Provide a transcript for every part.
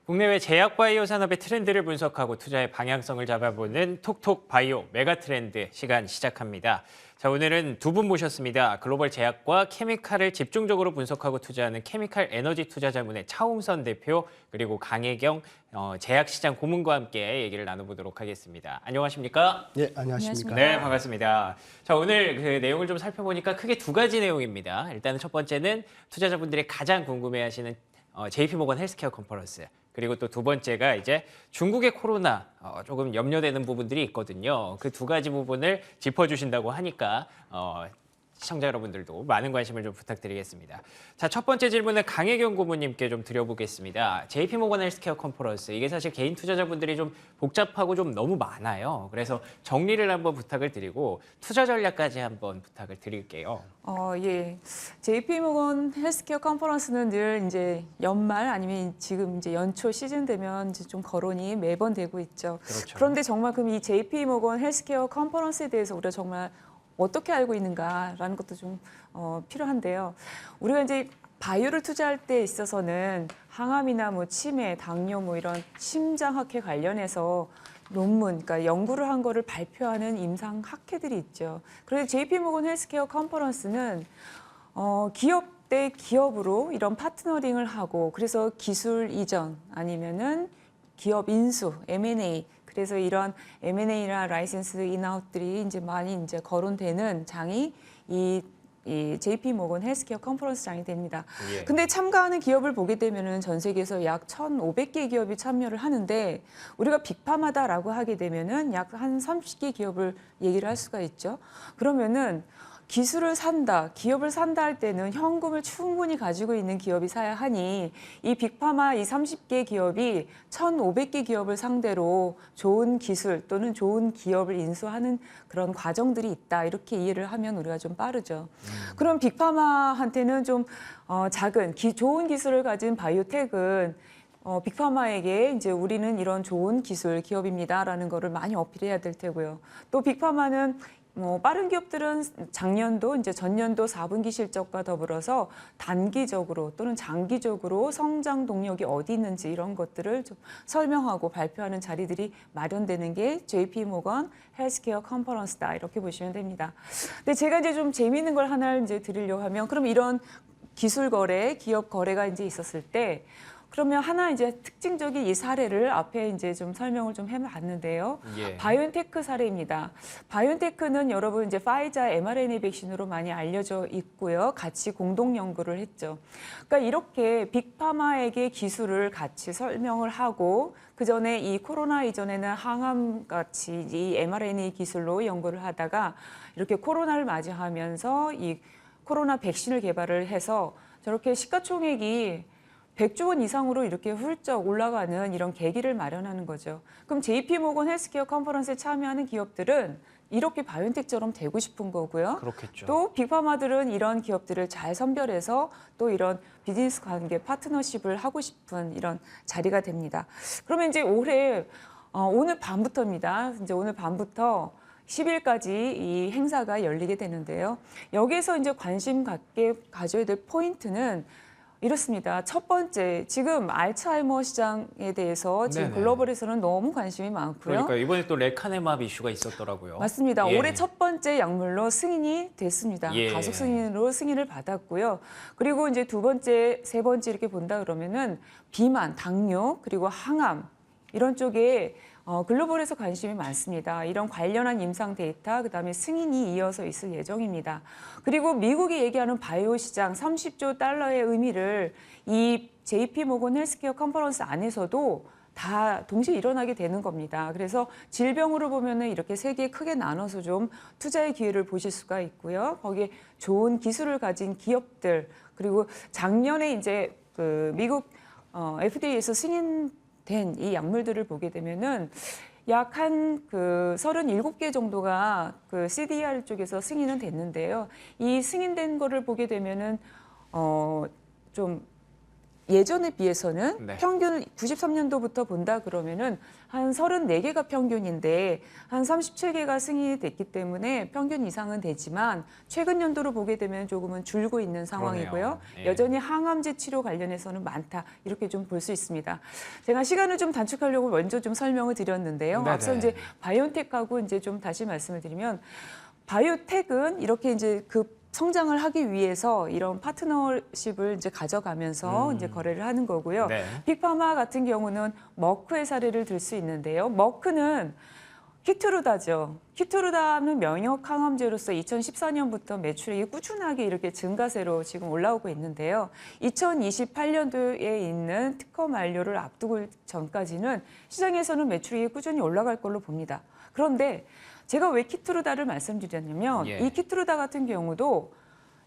국내외 제약 바이오 산업의 트렌드를 분석하고 투자의 방향성을 잡아보는 톡톡 바이오 메가 트렌드 시간 시작합니다. 자, 오늘은 두 분 모셨습니다. 글로벌 제약과 케미칼을 집중적으로 분석하고 투자하는 케미칼 에너지 투자자문의 차홍선 대표 그리고 강혜경 제약시장 고문과 함께 얘기를 나눠보도록 하겠습니다. 안녕하십니까? 네, 안녕하십니까? 네, 반갑습니다. 자, 오늘 그 내용을 좀 살펴보니까 크게 두 가지 내용입니다. 일단은 첫 번째는 투자자분들이 가장 궁금해하시는 JP모건 헬스케어 컨퍼런스. 그리고 또 두 번째가 이제 중국의 코로나 조금 염려되는 부분들이 있거든요. 그 두 가지 부분을 짚어주신다고 하니까 시청자 여러분들도 많은 관심을 좀 부탁드리겠습니다. 자, 첫 번째 질문은 강혜경 고문님께 좀 드려보겠습니다. JP모건 헬스케어 컨퍼런스, 이게 사실 개인 투자자분들이 좀 복잡하고 좀 너무 많아요. 그래서 정리를 한번 부탁을 드리고 투자 전략까지 한번 부탁을 드릴게요. 예. JP모건 헬스케어 컨퍼런스는 늘 이제 연말 아니면 지금 이제 연초 시즌 되면 이제 좀 거론이 매번 되고 있죠. 그렇죠. 그런데 정말 그럼 이 JP모건 헬스케어 컨퍼런스에 대해서 우리가 정말 어떻게 알고 있는가라는 것도 좀 필요한데요. 우리가 이제 바이오를 투자할 때 있어서는 항암이나 뭐 치매, 당뇨 뭐 이런 심장학회 관련해서 논문, 그러니까 연구를 한 거를 발표하는 임상학회들이 있죠. 그래서 JP모건 헬스케어 컨퍼런스는 기업 대 기업으로 이런 파트너링을 하고 그래서 기술 이전 아니면은 기업 인수, M&A 그래서 이런 M&A나 라이센스 인아웃들이 이제 많이 이제 거론되는 장이 이 JP모건 헬스케어 컨퍼런스장이 됩니다. 예. 근데 참가하는 기업을 보게 되면은 전 세계에서 약 1,500개 기업이 참여를 하는데 우리가 빅파마다라고 하게 되면은 약 한 30개 기업을 얘기를 할 수가 있죠. 그러면은 기술을 산다, 기업을 산다 할 때는 현금을 충분히 가지고 있는 기업이 사야 하니 이 빅파마 이 30개 기업이 1,500개 기업을 상대로 좋은 기술 또는 좋은 기업을 인수하는 그런 과정들이 있다. 이렇게 이해를 하면 우리가 좀 빠르죠. 그럼 빅파마한테는 좀 작은, 좋은 기술을 가진 바이오텍은 빅파마에게 이제 우리는 이런 좋은 기술 기업입니다라는 거를 많이 어필해야 될 테고요. 또 빅파마는 빠른 기업들은 작년도 이제 전년도 4분기 실적과 더불어서 단기적으로 또는 장기적으로 성장 동력이 어디 있는지 이런 것들을 좀 설명하고 발표하는 자리들이 마련되는 게 JP모건 헬스케어 컨퍼런스다 이렇게 보시면 됩니다. 근데 제가 이제 좀 재미있는 걸 하나 이제 드리려고 하면 그럼 이런 기술 거래, 기업 거래가 이제 있었을 때 그러면 하나 이제 특징적인 이 사례를 앞에 이제 좀 설명을 좀 해봤는데요. 예. 바이오엔테크 사례입니다. 바이오엔테크는 여러분 이제 파이자 mRNA 백신으로 많이 알려져 있고요. 같이 공동 연구를 했죠. 그러니까 이렇게 빅파마에게 기술을 같이 설명을 하고 그 전에 이 코로나 이전에는 항암 같이 이 mRNA 기술로 연구를 하다가 이렇게 코로나를 맞이하면서 이 코로나 백신을 개발을 해서 저렇게 시가총액이 100조 원 이상으로 이렇게 훌쩍 올라가는 이런 계기를 마련하는 거죠. 그럼 JP모건 헬스케어 컨퍼런스에 참여하는 기업들은 이렇게 바이오엔텍처럼 되고 싶은 거고요. 그렇겠죠. 또 빅파마들은 이런 기업들을 잘 선별해서 또 이런 비즈니스 관계 파트너십을 하고 싶은 이런 자리가 됩니다. 그러면 이제 올해 오늘 밤부터입니다. 이제 오늘 밤부터 10일까지 이 행사가 열리게 되는데요. 여기에서 이제 관심 갖게 가져야 될 포인트는 이렇습니다. 첫 번째, 지금 알츠하이머 시장에 대해서 지금 네네. 글로벌에서는 너무 관심이 많고요. 그러니까 이번에 또 레카네맙 이슈가 있었더라고요. 맞습니다. 예. 올해 첫 번째 약물로 승인이 됐습니다. 예. 가속 승인으로 승인을 받았고요. 그리고 이제 두 번째, 세 번째 이렇게 본다 그러면은 비만, 당뇨, 그리고 항암 이런 쪽에 글로벌에서 관심이 많습니다. 이런 관련한 임상 데이터, 그다음에 승인이 이어서 있을 예정입니다. 그리고 미국이 얘기하는 바이오 시장 30조 달러의 의미를 이 JP모건 헬스케어 컨퍼런스 안에서도 다 동시에 일어나게 되는 겁니다. 그래서 질병으로 보면은 이렇게 세 개 크게 나눠서 좀 투자의 기회를 보실 수가 있고요. 거기에 좋은 기술을 가진 기업들 그리고 작년에 이제 그 미국 FDA에서 승인된 이 약물들을 보게 되면은 약 한 그 37개 정도가 그 CDR 쪽에서 승인은 됐는데요. 이 승인된 거를 보게 되면은 좀 예전에 비해서는 네. 평균 93년도부터 본다 그러면은 한 34개가 평균인데 한 37개가 승인이 됐기 때문에 평균 이상은 되지만 최근 연도로 보게 되면 조금은 줄고 있는 상황이고요. 그러네요. 예. 여전히 항암제 치료 관련해서는 많다 이렇게 좀 볼 수 있습니다. 제가 시간을 좀 단축하려고 먼저 좀 설명을 드렸는데요. 네네. 앞서 이제 바이오텍하고 이제 좀 다시 말씀을 드리면 바이오텍은 이렇게 이제 성장을 하기 위해서 이런 파트너십을 이제 가져가면서 이제 거래를 하는 거고요. 네. 빅파마 같은 경우는 머크의 사례를 들 수 있는데요. 머크는 키트루다죠. 키트루다는 면역 항암제로서 2014년부터 매출액이 꾸준하게 이렇게 증가세로 지금 올라오고 있는데요. 2028년도에 있는 특허 만료를 앞두고 전까지는 시장에서는 매출액이 꾸준히 올라갈 걸로 봅니다. 그런데 제가 왜 키트루다를 말씀드렸냐면 예. 이 키트루다 같은 경우도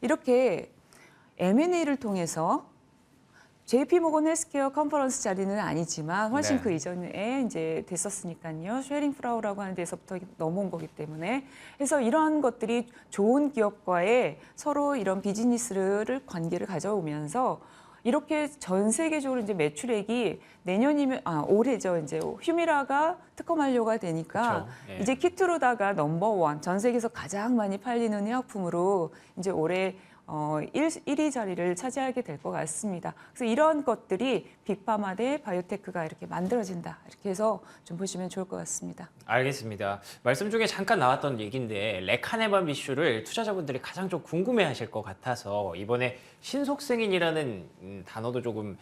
이렇게 M&A를 통해서 JP모건 헬스케어 컨퍼런스 자리는 아니지만 훨씬 네. 그 이전에 이제 됐었으니까요. 쉐링 프라우라고 하는 데서부터 넘어온 거기 때문에 그래서 이러한 것들이 좋은 기업과의 서로 이런 비즈니스를 관계를 가져오면서 이렇게 전 세계적으로 이제 매출액이 내년이면 올해죠. 이제 휴미라가 특허 만료가 되니까 그쵸. 예. 이제 키트루다가 넘버원 전 세계에서 가장 많이 팔리는 의약품으로 이제 올해 1위 자리를 차지하게 될 것 같습니다. 그래서 이런 것들이 빅파마 대 바이오테크가 이렇게 만들어진다. 이렇게 해서 좀 보시면 좋을 것 같습니다. 알겠습니다. 말씀 중에 잠깐 나왔던 얘기인데 레카네맘 이슈를 투자자분들이 가장 좀 궁금해하실 것 같아서 이번에 신속 승인이라는 단어도 조금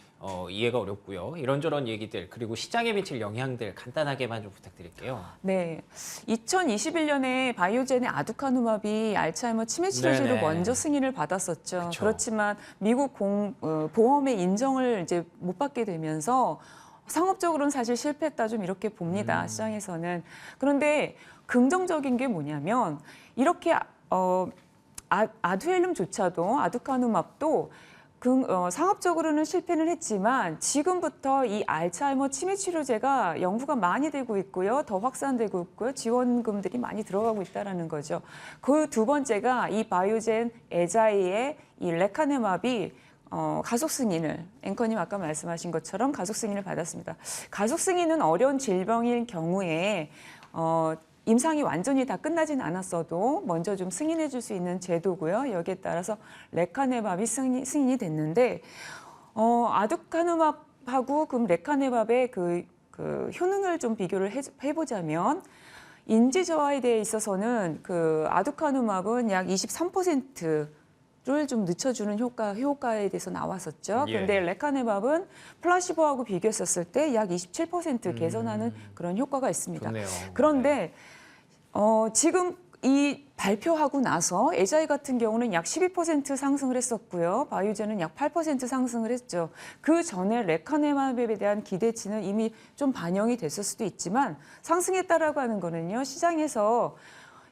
이해가 어렵고요. 이런저런 얘기들 그리고 시장에 미칠 영향들 간단하게만 좀 부탁드릴게요. 네, 2021년에 바이오젠의 아두카누맙이 알츠하이머 치매 치료제로 네네. 먼저 승인을 받았었죠. 그쵸. 그렇지만 미국 보험의 인정을 이제 못 받게 되면서 상업적으로는 사실 실패했다 좀 이렇게 봅니다. 시장에서는. 그런데 긍정적인 게 뭐냐면 이렇게 아두헬름조차도 아두카누맙도 상업적으로는 실패는 했지만 지금부터 이 알츠하이머 치매 치료제가 연구가 많이 되고 있고요. 더 확산되고 있고요. 지원금들이 많이 들어가고 있다는 거죠. 그 두 번째가 이 바이오젠 에자이의 이 레카네맙이 가속 승인을 앵커님 아까 말씀하신 것처럼 가속 승인을 받았습니다. 가속 승인은 어려운 질병일 경우에 임상이 완전히 다 끝나진 않았어도 먼저 좀 승인해 줄 수 있는 제도고요. 여기에 따라서 레카네밥이 승인이 됐는데 아두카누맙하고 그럼 레카네밥의 그 효능을 좀 비교를 해보자면 인지 저하에 대해 있어서는 그 아두카누맙은 약 23%를 좀 늦춰주는 효과에 대해서 나왔었죠. 예. 그런데 레카네밥은 플라시보하고 비교했었을 때 약 27% 개선하는 그런 효과가 있습니다. 좋네요. 그런데 지금 이 발표하고 나서 에자이 같은 경우는 약 12% 상승을 했었고요. 바이오젠은 약 8% 상승을 했죠. 그 전에 레카네맙에 대한 기대치는 이미 좀 반영이 됐을 수도 있지만 상승했다라고 하는 거는요. 시장에서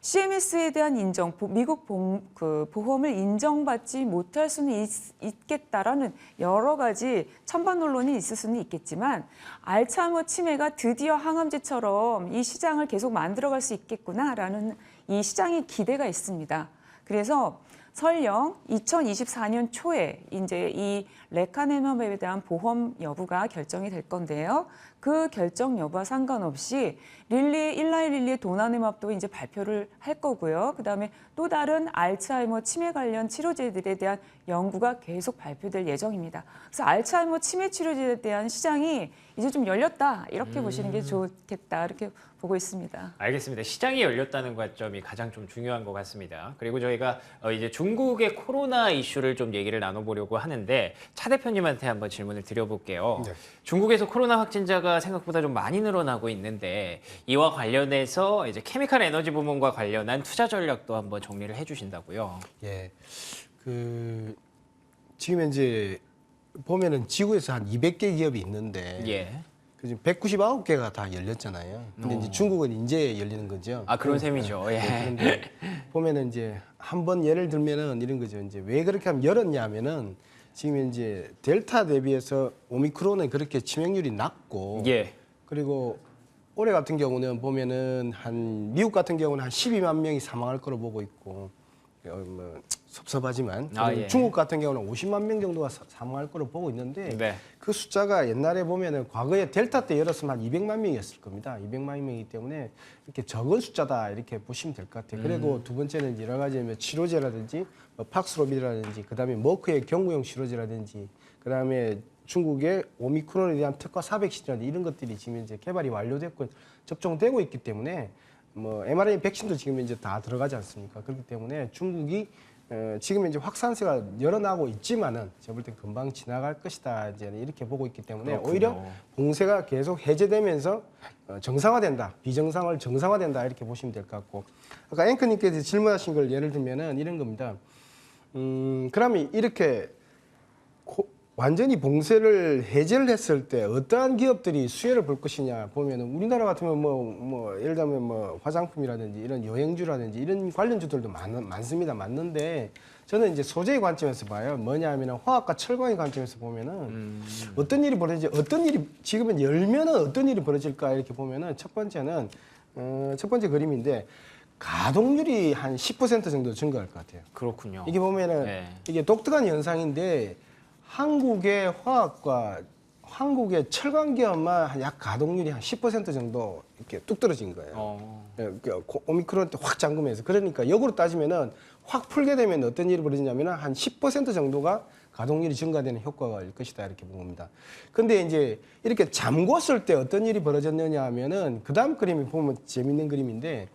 CMS에 대한 인정, 미국 보험을 인정받지 못할 수는 있겠다라는 여러 가지 찬반 논론이 있을 수는 있겠지만 알츠하이머 치매가 드디어 항암제처럼 이 시장을 계속 만들어갈 수 있겠구나라는 이 시장의 기대가 있습니다. 그래서 설령 2024년 초에 이제 이 레카네맘에 대한 보험 여부가 결정이 될 건데요. 그 결정 여부와 상관없이 일라이 릴리의 도나네맙도 이제 발표를 할 거고요. 그다음에 또 다른 알츠하이머 치매 관련 치료제들에 대한 연구가 계속 발표될 예정입니다. 그래서 알츠하이머 치매 치료제에 대한 시장이 이제 좀 열렸다 이렇게 보시는 게 좋겠다 이렇게 보고 있습니다. 알겠습니다. 시장이 열렸다는 관점이 가장 좀 중요한 것 같습니다. 그리고 저희가 이제 중국의 코로나 이슈를 좀 얘기를 나눠보려고 하는데 차 대표님한테 한번 질문을 드려볼게요. 네. 중국에서 코로나 확진자가 생각보다 좀 많이 늘어나고 있는데 이와 관련해서 이제 케미칼 에너지 부문과 관련한 투자 전략도 한번 정리를 해주신다고요. 예. 지금 현재 보면은 지구에서 한 200개 기업이 있는데 예. 그 지금 199개가 다 열렸잖아요. 근데 이제 중국은 이제 열리는 거죠. 아 그런 셈이죠. 예. 그런데 보면은 이제 한번 예를 들면은 이런 거죠. 이제 왜 그렇게 하면 열었냐면은 지금 이제 델타 대비해서 오미크론은 그렇게 치명률이 낮고 예. 그리고 올해 같은 경우는 보면은 미국 같은 경우는 한 12만 명이 사망할 거로 보고 있고 뭐 섭섭하지만 예. 중국 같은 경우는 50만 명 정도가 사망할 거로 보고 있는데 네. 그 숫자가 옛날에 보면은 과거에 델타 때 열었으면 한 200만 명이었을 겁니다. 200만 명이기 때문에 이렇게 적은 숫자다 이렇게 보시면 될 것 같아요. 그리고 두 번째는 여러 가지 뭐 치료제라든지 뭐 팍스로비드라든지 그다음에 머크의 경구용 치료제라든지 그다음에 중국의 오미크론에 대한 특화 400시라든지 이런 것들이 지금 이제 개발이 완료됐고 접종되고 있기 때문에 뭐 mRNA 백신도 지금 이제 다 들어가지 않습니까? 그렇기 때문에 중국이 지금 이제 확산세가 열어나고 있지만은 제가 볼 때 금방 지나갈 것이다 이제 이렇게 보고 있기 때문에 그렇군요. 오히려 봉쇄가 계속 해제되면서 정상화된다, 비정상을 정상화된다 이렇게 보시면 될 것 같고 아까 앵커님께서 질문하신 걸 예를 들면은 이런 겁니다. 그러면 이렇게 완전히 봉쇄를 해제를 했을 때 어떠한 기업들이 수혜를 볼 것이냐 보면은 우리나라 같으면 뭐 예를 들면 뭐 화장품이라든지 이런 여행주라든지 이런 관련주들도 많습니다. 맞는데 저는 이제 소재의 관점에서 봐요. 뭐냐면은 화학과 철강의 관점에서 보면은 어떤 일이 벌어지지 어떤 일이 지금은 열면은 어떤 일이 벌어질까 이렇게 보면은 첫 번째는 첫 번째 그림인데 가동률이 한 10% 정도 증가할 것 같아요. 그렇군요. 이게 보면은 네. 이게 독특한 현상인데 한국의 화학과 한국의 철강 기업만 약 가동률이 한 10% 정도 이렇게 뚝 떨어진 거예요. 오미크론 때 확 잠금해서 그러니까 역으로 따지면은 확 풀게 되면 어떤 일이 벌어지냐면은 한 10% 정도가 가동률이 증가되는 효과가 일 것이다 이렇게 본 겁니다. 근데 이제 이렇게 잠궜을 때 어떤 일이 벌어졌느냐 하면은 그다음 그림이 보면 재밌는 그림인데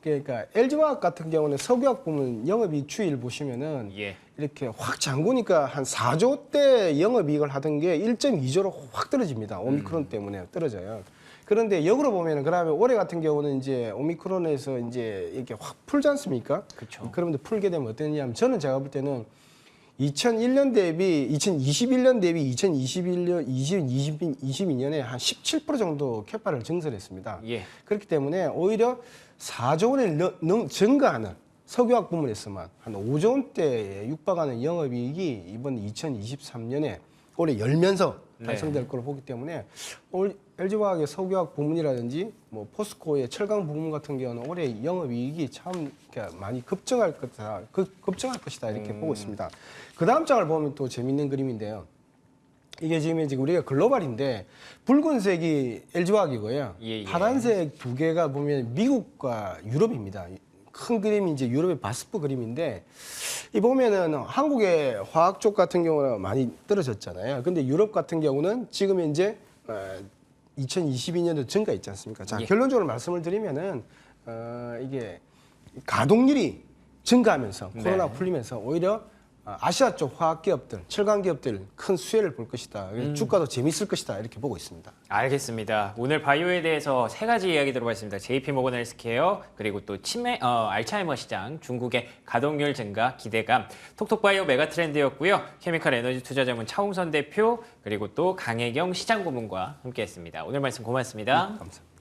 그러니까 LG화학 같은 경우는 석유화학 부문 영업이익 추이를 보시면은 예. 이렇게 확 잠그니까 한 4조 대 영업이익을 하던 게 1.2조로 확 떨어집니다. 오미크론 때문에 떨어져요. 그런데 역으로 보면은 그다음에 올해 같은 경우는 이제 오미크론에서 이제 이렇게 확 풀지 않습니까? 그쵸. 그러면 풀게 되면 어떠냐면 저는 제가 볼 때는 2001년 대비 2021년 대비 2021년 2022년에 한 17% 정도 캐파를 증설했습니다. 예. 그렇기 때문에 오히려 4조 원을 증가하는 석유화학 부문에서만 한 5조 원대에 육박하는 영업이익이 이번 2023년에 올해 열면서 달성될 걸로 보기 때문에 LG화학의 석유화학 부문이라든지 뭐 포스코의 철강 부문 같은 경우는 올해 영업이익이 참 많이 급증할 것이다 이렇게 보고 있습니다. 그 다음 장을 보면 또 재밌는 그림인데요. 이게 지금 우리가 글로벌인데 붉은색이 LG화학이고요. 예. 파란색 두 개가 보면 미국과 유럽입니다. 큰 그림이 이제 유럽의 바스프 그림인데 이 보면은 한국의 화학 쪽 같은 경우는 많이 떨어졌잖아요. 근데 유럽 같은 경우는 지금 현재 2022년도 증가했지 않습니까? 자, 예. 결론적으로 말씀을 드리면은 이게 가동률이 증가하면서 코로나 풀리면서 오히려 아시아 쪽 화학 기업들, 철강 기업들 큰 수혜를 볼 것이다. 주가도 재밌을 것이다. 이렇게 보고 있습니다. 알겠습니다. 오늘 바이오에 대해서 세 가지 이야기 들어봤습니다. JP모건 헬스케어, 그리고 또 알츠하이머 시장, 중국의 가동률 증가 기대감, 톡톡바이오 메가트렌드였고요. 케미칼 에너지 투자 전문 차홍선 대표, 그리고 또 강혜경 시장 고문과 함께했습니다. 오늘 말씀 고맙습니다. 감사합니다.